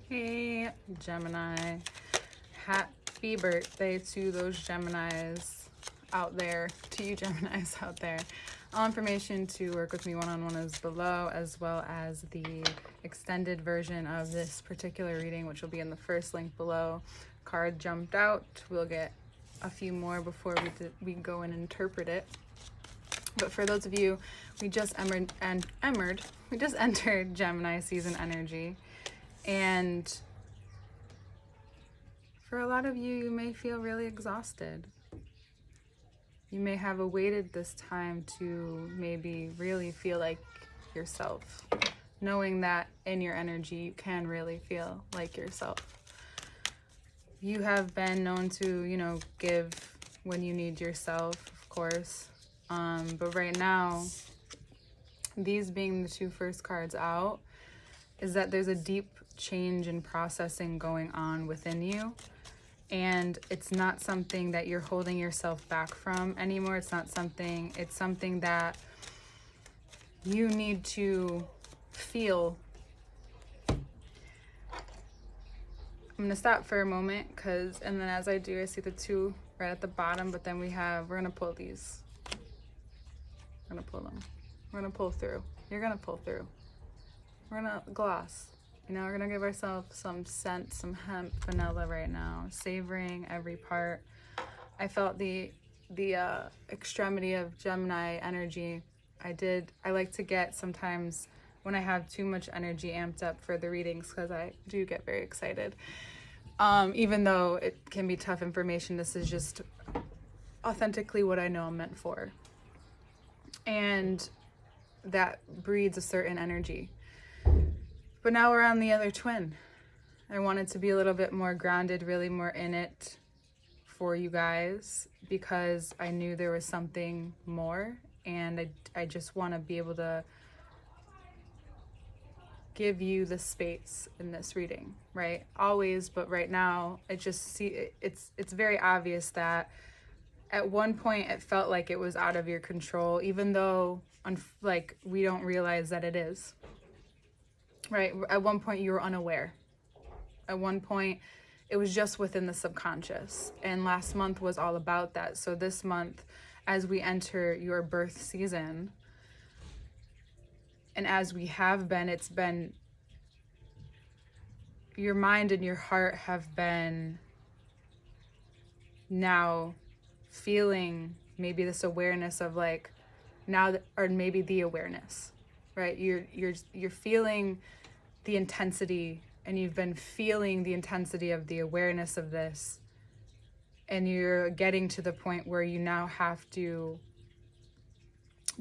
Hey, Gemini. Happy birthday to those Geminis out there, to you Geminis out there. All information to work with me one-on-one is below, as well as the extended version of this particular reading, which will be in the first link below. Card jumped out. We'll get a few more before we go and interpret it. But for those of you, we just entered Gemini season energy. And for a lot of you, you may feel really exhausted. You may have awaited this time to maybe really feel like yourself, knowing that in your energy, you can really feel like yourself. You have been known to, give when you need yourself, of course. But right now, these being the two first cards out, is that there's a deep change in processing going on within you. And it's not something that you're holding yourself back from anymore. It's something that you need to feel. I'm gonna stop for a moment and then as I do, I see the two right at the bottom, but then we're gonna pull these. We're gonna pull them. We're gonna pull through. You're gonna pull through. We're gonna gloss. We're gonna give ourselves some scent, some hemp, vanilla right now, savoring every part. I felt the extremity of Gemini energy. I like to get sometimes when I have too much energy amped up for the readings, because I do get very excited. Even though it can be tough information, this is just authentically what I know I'm meant for. And that breeds a certain energy. But now we're on the other twin. I wanted to be a little bit more grounded, really more in it for you guys, because I knew there was something more, and I just want to be able to give you the space in this reading, right? Always, but right now, it's very obvious that at one point it felt like it was out of your control, even though we don't realize that it is. Right? At one point you were unaware. At one point it was just within the subconscious. And last month was all about that. So this month, as we enter your birth season, and as we have been, it's been, your mind and your heart have been now feeling maybe this awareness of or maybe the awareness, right? You're feeling the intensity, and you've been feeling the intensity of the awareness of this, and you're getting to the point where you now have to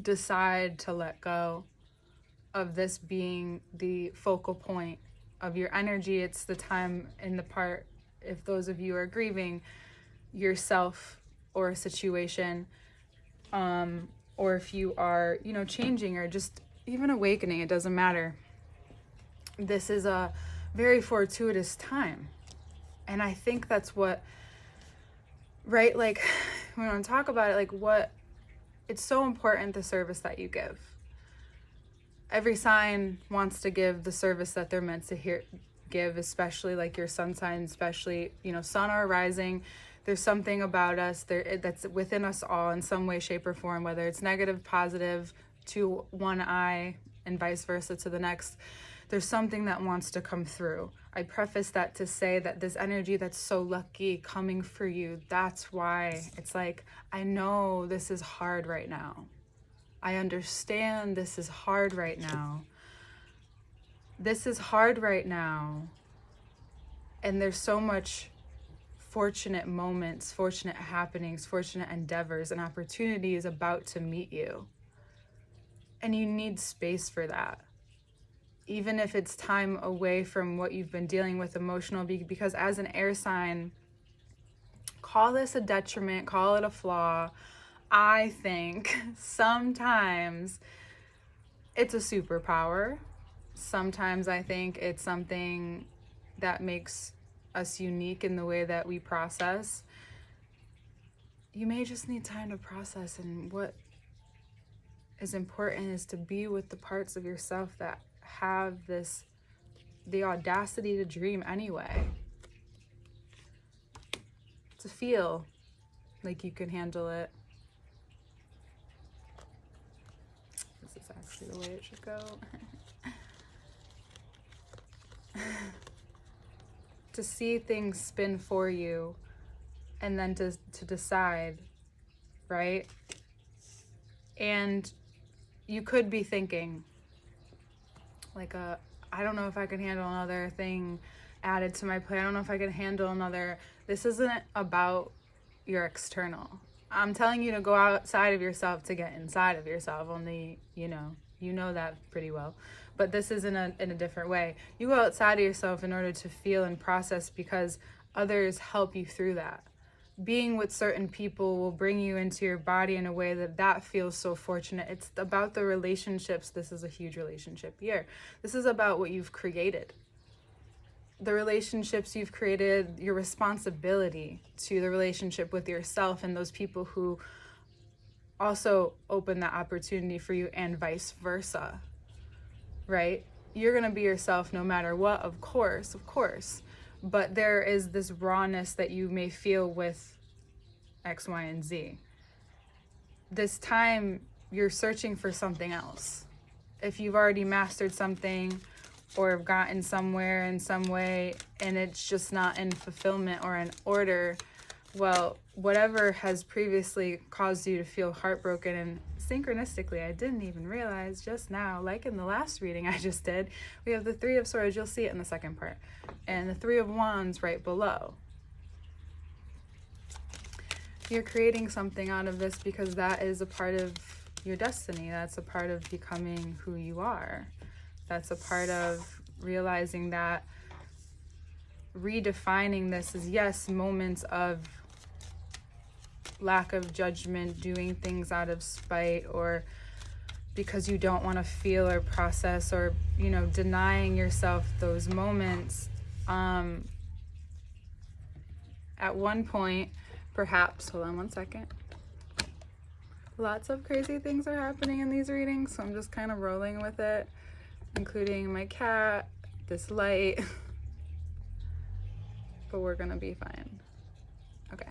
decide to let go of this being the focal point of your energy. It's the time in the part, if those of you are grieving yourself or a situation, or if you are, changing or just even awakening, it doesn't matter. This is a very fortuitous time. And I think that's what, right? When I talk about it, it's so important, the service that you give. Every sign wants to give the service that they're meant to give, especially your sun sign, especially, sun or rising. There's something about us that's within us all in some way, shape, or form, whether it's negative, positive, to one eye and vice versa to the next. There's something that wants to come through. I preface that to say that this energy that's so lucky coming for you, that's why it's I know this is hard right now. I understand this is hard right now. This is hard right now. And there's so much fortunate moments, fortunate happenings, fortunate endeavors, and opportunities about to meet you. And you need space for that. Even if it's time away from what you've been dealing with emotional, because as an air sign, call this a detriment, call it a flaw. I think sometimes it's a superpower. Sometimes I think it's something that makes us unique in the way that we process. You may just need time to process, and what is important is to be with the parts of yourself that have this the audacity to dream anyway. To feel like you can handle it. This is actually the way it should go. To see things spin for you, and then to decide, right? And you could be thinking, like, I don't know if I can handle another thing added to my plate. I don't know if I can handle another. This isn't about your external. I'm telling you to go outside of yourself to get inside of yourself. Only, you know that pretty well. But this is in a different way. You go outside of yourself in order to feel and process, because others help you through that. Being with certain people will bring you into your body in a way that feels so fortunate. It's about the relationships. This is a huge relationship year. This is about what you've created. The relationships you've created, your responsibility to the relationship with yourself and those people who also open that opportunity for you, and vice versa, right? You're going to be yourself no matter what, of course. But there is this rawness that you may feel with X, Y, and Z. This time, you're searching for something else. If you've already mastered something or have gotten somewhere in some way, and it's just not in fulfillment or in order, well, whatever has previously caused you to feel heartbroken, and synchronistically, I didn't even realize just now, like in the last reading I just did, we have the Three of Swords. You'll see it in the second part, and the Three of Wands right below. You're creating something out of this because that is a part of your destiny. That's a part of becoming who you are. That's a part of realizing that redefining this is, yes, moments of lack of judgment, doing things out of spite, or because you don't want to feel or process, or, denying yourself those moments. At one point, perhaps, hold on one second. Lots of crazy things are happening in these readings, so I'm just kind of rolling with it, including my cat, this light, but we're gonna be fine. Okay.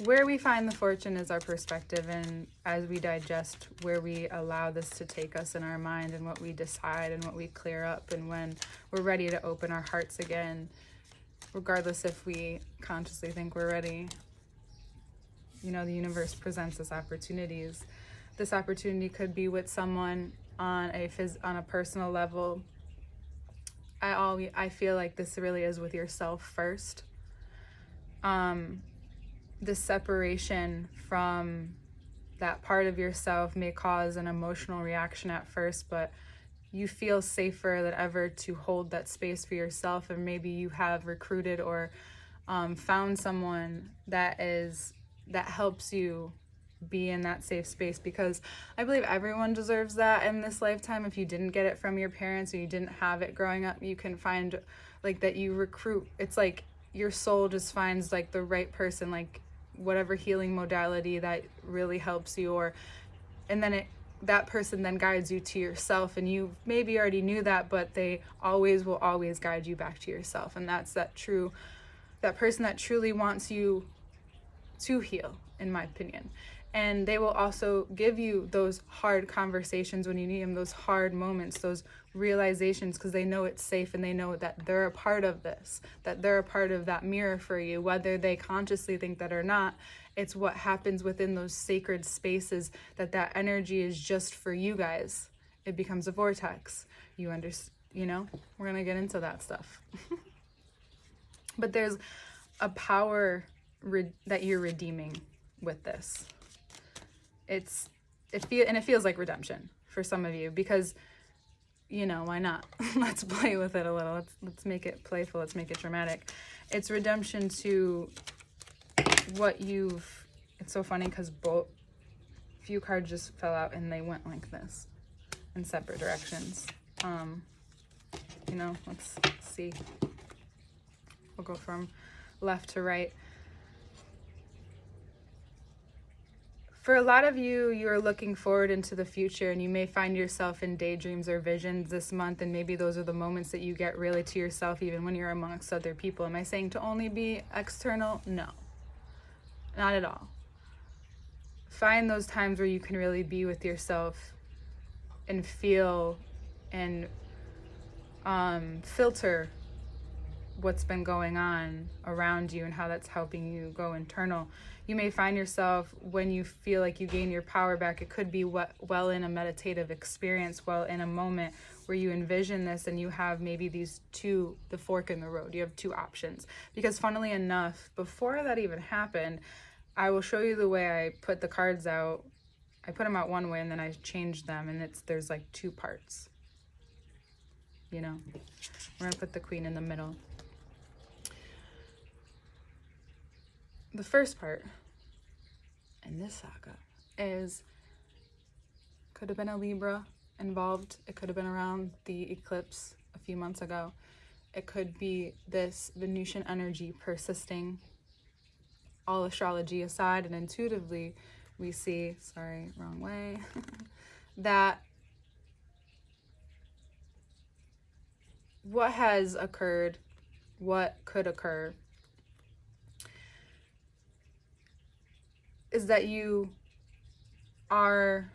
Where we find the fortune is our perspective, and as we digest where we allow this to take us in our mind, and what we decide and what we clear up, and when we're ready to open our hearts again, regardless if we consciously think we're ready, the universe presents us opportunities. This opportunity could be with someone on a personal level. I feel like this really is with yourself first. The separation from that part of yourself may cause an emotional reaction at first, but you feel safer than ever to hold that space for yourself, and maybe you have recruited or found someone that helps you be in that safe space, because I believe everyone deserves that in this lifetime. If you didn't get it from your parents, or you didn't have it growing up, you can find that you recruit. It's like your soul just finds the right person, whatever healing modality that really helps you, and then that person then guides you to yourself, and you maybe already knew that, but they will always guide you back to yourself. And that's that person that truly wants you to heal, in my opinion. And they will also give you those hard conversations when you need them, those hard moments, those realizations, because they know it's safe, and they know that they're a part of this, that they're a part of that mirror for you, whether they consciously think that or not. It's what happens within those sacred spaces, that energy is just for you guys. It becomes a vortex. We're going to get into that stuff. But there's a power that you're redeeming with this. It feels like redemption for some of you, because why not? Let's play with it a little. Let's make it playful. Let's make it dramatic. It's redemption to what it's so funny, because few cards just fell out and they went like this in separate directions. Let's see. We'll go from left to right. For a lot of you, you're looking forward into the future, and you may find yourself in daydreams or visions this month, and maybe those are the moments that you get really to yourself even when you're amongst other people. Am I saying to only be external? No, not at all. Find those times where you can really be with yourself and feel and filter what's been going on around you and how that's helping you go internal. You may find yourself, when you feel like you gain your power back, it could be well in a meditative experience, well in a moment where you envision this and you have maybe the fork in the road. You have two options. Because funnily enough, before that even happened, I will show you the way I put the cards out. I put them out one way and then I changed them, and there's like two parts. You know, we're gonna put the Queen in the middle. The first part in this saga could have been a Libra involved. It could have been around the eclipse a few months ago. It could be this Venusian energy persisting. All astrology aside, and intuitively we see, sorry, wrong way, that what has occurred, what could occur, is that you are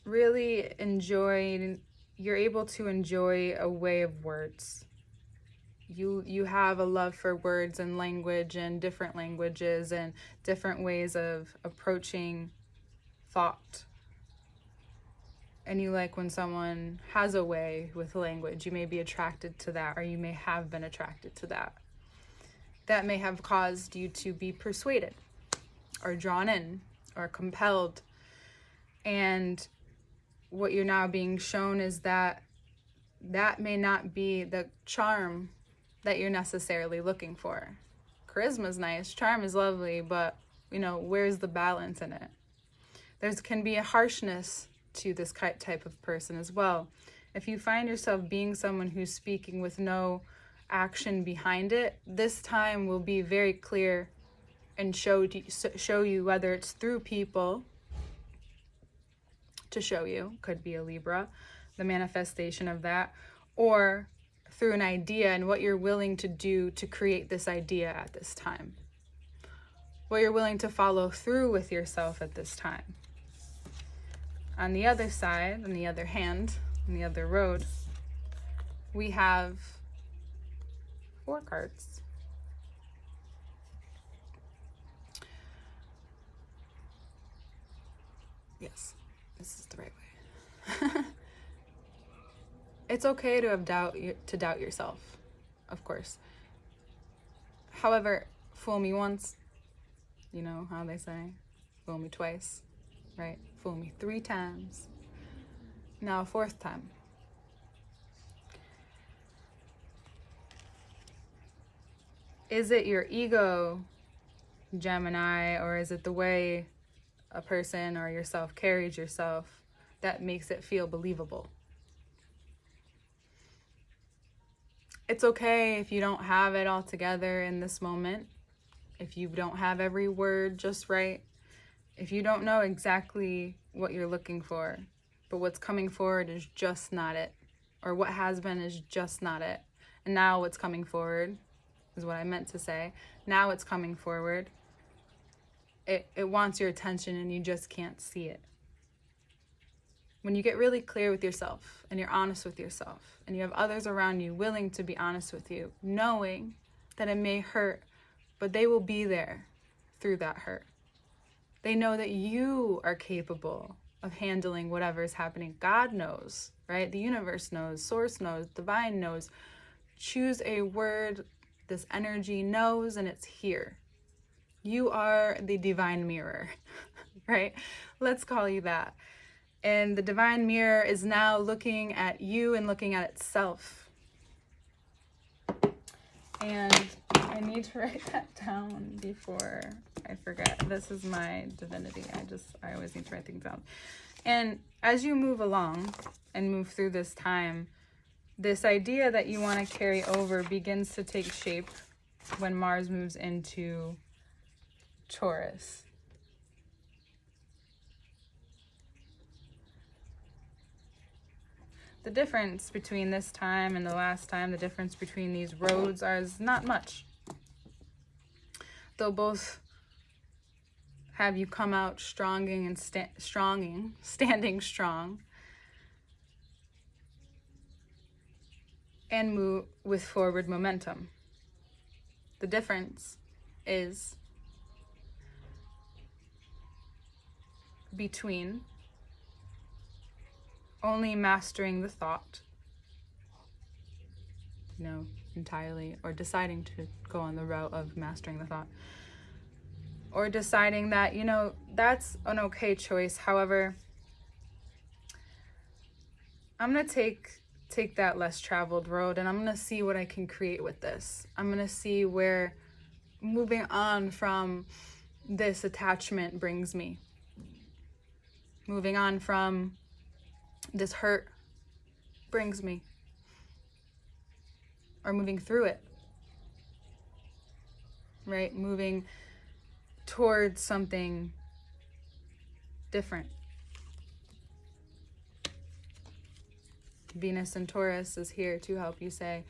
really you're able to enjoy a way of words. You have a love for words and language and different languages and different ways of approaching thought. And you like when someone has a way with language. You may be attracted to that, or you may have been attracted to that. That may have caused you to be persuaded or drawn in or compelled. And what you're now being shown is that may not be the charm that you're necessarily looking for. Charisma's nice, charm is lovely, but where's the balance in it? There can be a harshness to this type of person as well. If you find yourself being someone who's speaking with no action behind it, this time will be very clear and show you, whether it's through people to show you, could be a Libra, the manifestation of that, or through an idea and what you're willing to do to create this idea at this time. What you're willing to follow through with yourself at this time. On the other side, on the other hand, on the other road, we have 4 cards. Yes, this is the right way. It's okay to have doubt yourself, of course. However, fool me once, you know how they say, fool me twice, right? Fool me 3 times, now a 4th time. Is it your ego, Gemini, or is it the way a person or yourself carries yourself that makes it feel believable? It's okay if you don't have it all together in this moment, if you don't have every word just right, if you don't know exactly what you're looking for, but what's coming forward is just not it, or what has been is just not it. And now what's coming forward is what I meant to say. Now it's coming forward. It wants your attention and you just can't see it. When you get really clear with yourself and you're honest with yourself and you have others around you willing to be honest with you, knowing that it may hurt, but they will be there through that hurt. They know that you are capable of handling whatever is happening. God knows, right? The universe knows, source knows, divine knows. Choose a word, this energy knows, and it's here. You are the divine mirror, right? Let's call you that. And the divine mirror is now looking at you and looking at itself. And I need to write that down before I forget. This is my divinity. I always need to write things down. And as you move along and move through this time, this idea that you want to carry over begins to take shape when Mars moves into Taurus. The difference between this time and the last time, the difference between these roads is not much. They'll both have you come out standing strong, and move with forward momentum. The difference is between only mastering the thought, entirely, or deciding to go on the route of mastering the thought, or deciding that, that's an okay choice. However, I'm going to take that less traveled road, and I'm going to see what I can create with this. I'm going to see where moving on from this attachment brings me. Moving on from this hurt brings me. Or moving through it. Right? Moving towards something different. Venus and Taurus is here to help you say,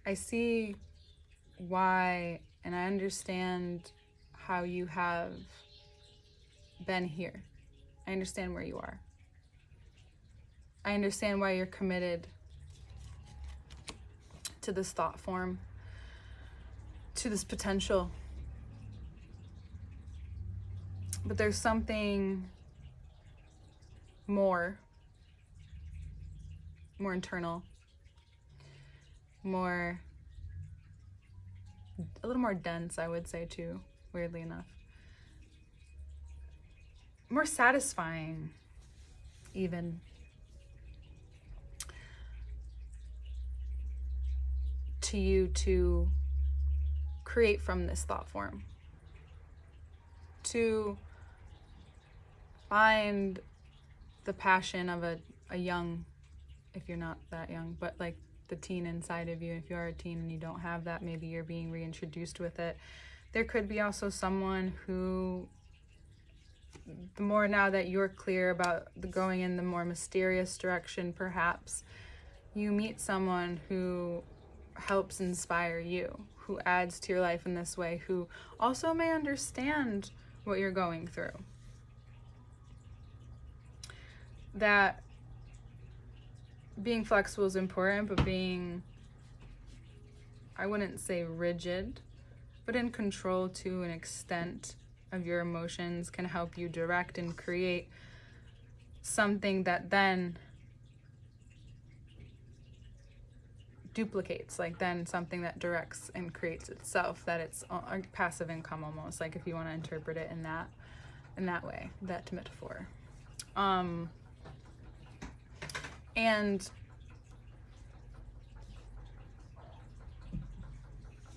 I see why, and I understand how you have been here. I understand where you are. I understand why you're committed to this thought form, to this potential. But there's something more internal, a little more dense, I would say too, weirdly enough. More satisfying, even. To you to create from this thought form. To find the passion of a young, if you're not that young, but like the teen inside of you. If you are a teen and you don't have that, maybe you're being reintroduced with it. There could be also someone who, the more now that you're clear about going in the more mysterious direction, perhaps you meet someone who helps inspire you, who adds to your life in this way, who also may understand what you're going through. That being flexible is important, but being, I wouldn't say rigid, but in control to an extent of your emotions can help you direct and create something that then duplicates, like then something that directs and creates itself, that it's a passive income almost, like if you want to interpret it in that way, that metaphor. And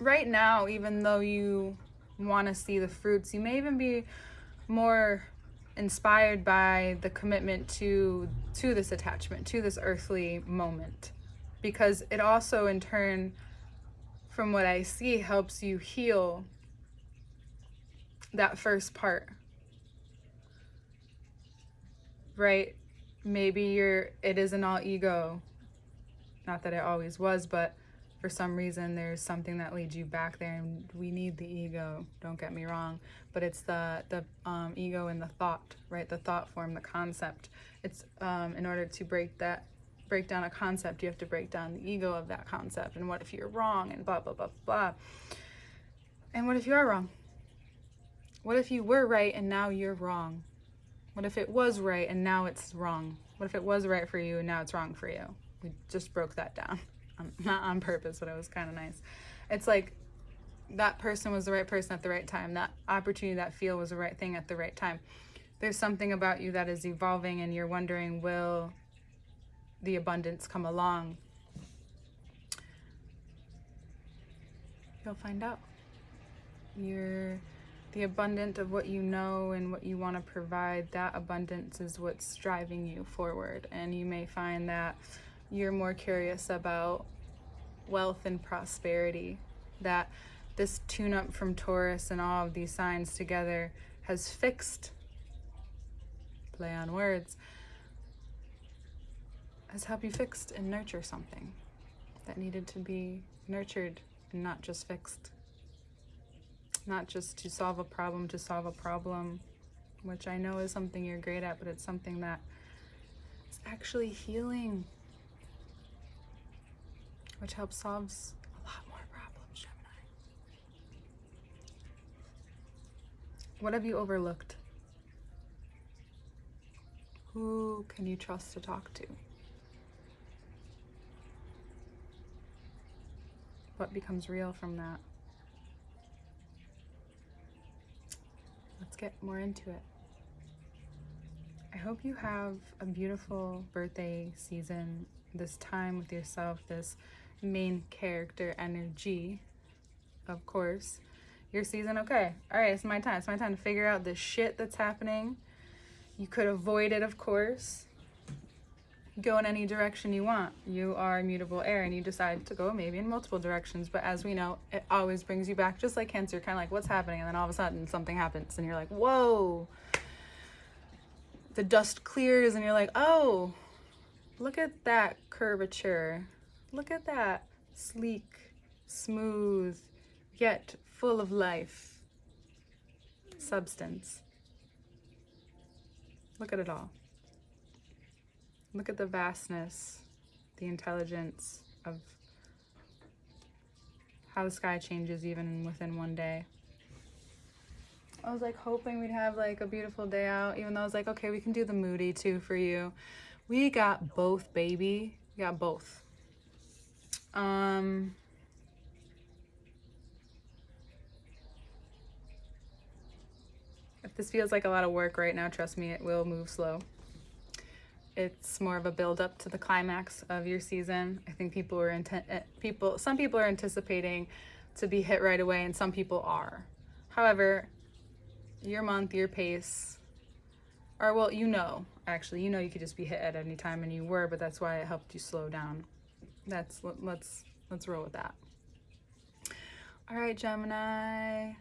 right now, even though you want to see the fruits, you may even be more inspired by the commitment to this attachment, to this earthly moment, because it also in turn, from what I see, helps you heal that first part, right? Maybe it isn't all ego, not that it always was, but for some reason there's something that leads you back there, and we need the ego, don't get me wrong, but it's the ego in the thought, right? The thought form, the concept. It's in order to break down a concept, you have to break down the ego of that concept. And what if you're wrong, and blah blah blah blah. And what if you are wrong? What if you were right and now you're wrong? What if it was right and now it's wrong? What if it was right for you and now it's wrong for you? We just broke that down. Not on purpose, but it was kind of nice. It's like that person was the right person at the right time. That opportunity, that feel was the right thing at the right time. There's something about you that is evolving, and you're wondering, will the abundance come along? You'll find out. The abundance of what you know and what you want to provide, that abundance is what's driving you forward. And you may find that you're more curious about wealth and prosperity, that this tune-up from Taurus and all of these signs together has fixed, play on words, has helped you fix and nurture something that needed to be nurtured and not just fixed. Not just to solve a problem, which I know is something you're great at, but it's something that is actually healing, which helps solves a lot more problems, Gemini. What have you overlooked? Who can you trust to talk to? What becomes real from that? Let's get more into it. I hope you have a beautiful birthday season, this time with yourself, this main character energy, of course. Your season, okay. All right, it's my time. It's my time to figure out the shit that's happening. You could avoid it, of course. Go in any direction you want. You are immutable air and you decide to go maybe in multiple directions, but as we know, it always brings you back, just like Cancer. You're kind of like, what's happening? And then all of a sudden something happens and you're like, whoa. The dust clears and you're like, oh, look at that curvature. Look at that sleek, smooth, yet full of life, substance. Look at it all. Look at the vastness, the intelligence of how the sky changes even within one day. I was like hoping we'd have like a beautiful day out, even though I was like, okay, we can do the moody too for you. We got both, baby. We got both. If this feels like a lot of work right now, trust me, it will move slow. It's more of a build up to the climax of your season. I think some people are anticipating to be hit right away, and some people are. However, your month, your pace, or well, you know you could just be hit at any time, and you were, but that's why it helped you slow down. Let's roll with that. All right, Gemini,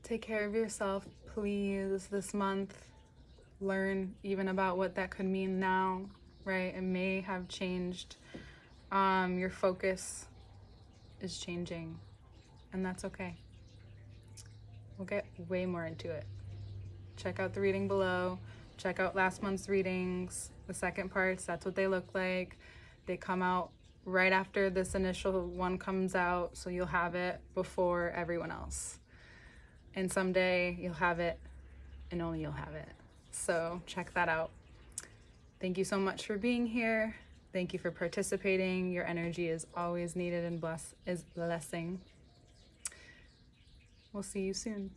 take care of yourself, please, this month. Learn even about what that could mean now, right? It may have changed. Your focus is changing, and that's okay. We'll get way more into it. Check out the reading below. Check out last month's readings, the second parts. That's what they look like. They come out right after this initial one comes out, so you'll have it before everyone else. And someday you'll have it, and only you'll have it. So check that out. Thank you so much for being here. Thank you for participating. Your energy is always needed and is blessing. We'll see you soon.